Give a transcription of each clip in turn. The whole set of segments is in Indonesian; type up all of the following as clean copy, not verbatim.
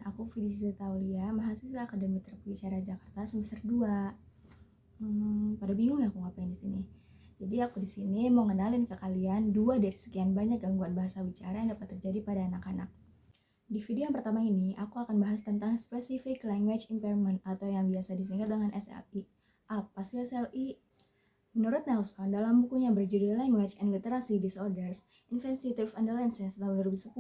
aku Fidizia Taulia, mahasiswa Akademi Terpelajar Jakarta semester 2. Pada bingung ya aku ngapain di sini. Jadi aku di sini mau ngenalin ke kalian 2 dari sekian banyak gangguan bahasa bicara yang dapat terjadi pada anak-anak. Di video yang pertama ini, aku akan bahas tentang Specific Language Impairment atau yang biasa disingkat dengan SLI. Apa sih SLI? Menurut Nelson, dalam bukunya berjudul Language and Literacy Disorders, Investigative Adolescence tahun 2010,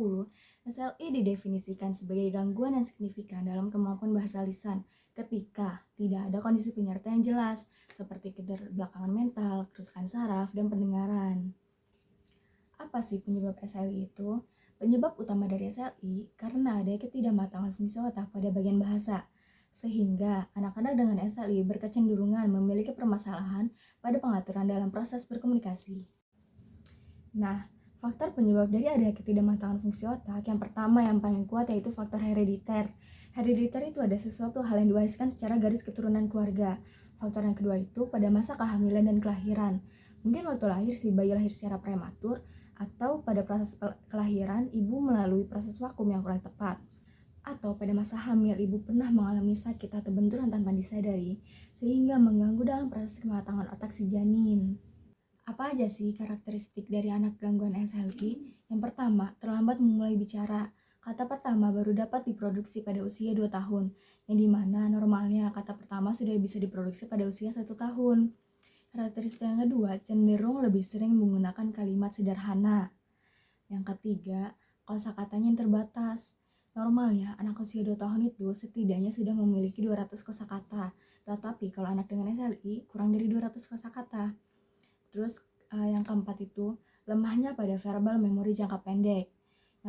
SLI didefinisikan sebagai gangguan yang signifikan dalam kemampuan bahasa lisan ketika tidak ada kondisi penyerta yang jelas, seperti keterbelakangan mental, kerusakan saraf, dan pendengaran. Apa sih penyebab SLI itu? Penyebab utama dari SLI karena ada ketidakmatangan fungsi otak pada bagian bahasa, sehingga anak-anak dengan SLI berkecenderungan memiliki permasalahan pada pengaturan dalam proses berkomunikasi. Nah, faktor penyebab dari adanya ketidakmatangan fungsi otak yang pertama yang paling kuat yaitu faktor herediter. Herediter itu ada sesuatu hal yang diwariskan secara garis keturunan keluarga. Faktor yang kedua itu pada masa kehamilan dan kelahiran. Mungkin waktu lahir si bayi lahir secara prematur, atau pada proses kelahiran ibu melalui proses vakum yang kurang tepat. Atau pada masa hamil ibu pernah mengalami sakit atau benturan tanpa disadari, sehingga mengganggu dalam proses kematangan otak si janin. Apa aja sih karakteristik dari anak gangguan SLI? Yang pertama, terlambat memulai bicara. Kata pertama baru dapat diproduksi pada usia 2 tahun, yang dimana normalnya kata pertama sudah bisa diproduksi pada usia 1 tahun. Karakteristik yang kedua, cenderung lebih sering menggunakan kalimat sederhana. Yang ketiga, kosakatanya yang terbatas. Normalnya, anak usia 2 tahun itu setidaknya sudah memiliki 200 kosakata. Tetapi kalau anak dengan SLI, kurang dari 200 kosakata. Terus yang keempat itu, lemahnya pada verbal memori jangka pendek.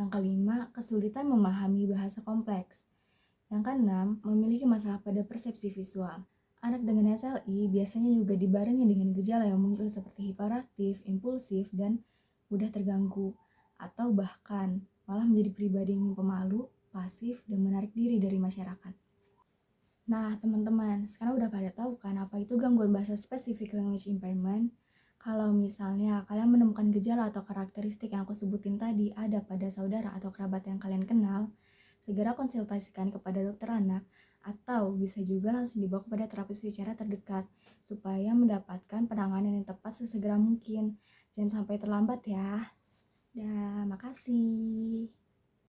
Yang kelima, kesulitan memahami bahasa kompleks. Yang keenam, memiliki masalah pada persepsi visual. Anak dengan SLI biasanya juga dibarengi dengan gejala yang muncul seperti hiperaktif, impulsif, dan mudah terganggu, atau bahkan malah menjadi pribadi yang pemalu, pasif, dan menarik diri dari masyarakat. Nah, teman-teman, sekarang udah pada tahu kan apa itu gangguan bahasa Specific Language Impairment? Kalau misalnya kalian menemukan gejala atau karakteristik yang aku sebutin tadi ada pada saudara atau kerabat yang kalian kenal, segera konsultasikan kepada dokter anak atau bisa juga langsung dibawa kepada terapis bicara terdekat supaya mendapatkan penanganan yang tepat sesegera mungkin. Jangan sampai terlambat ya. Dah, makasih.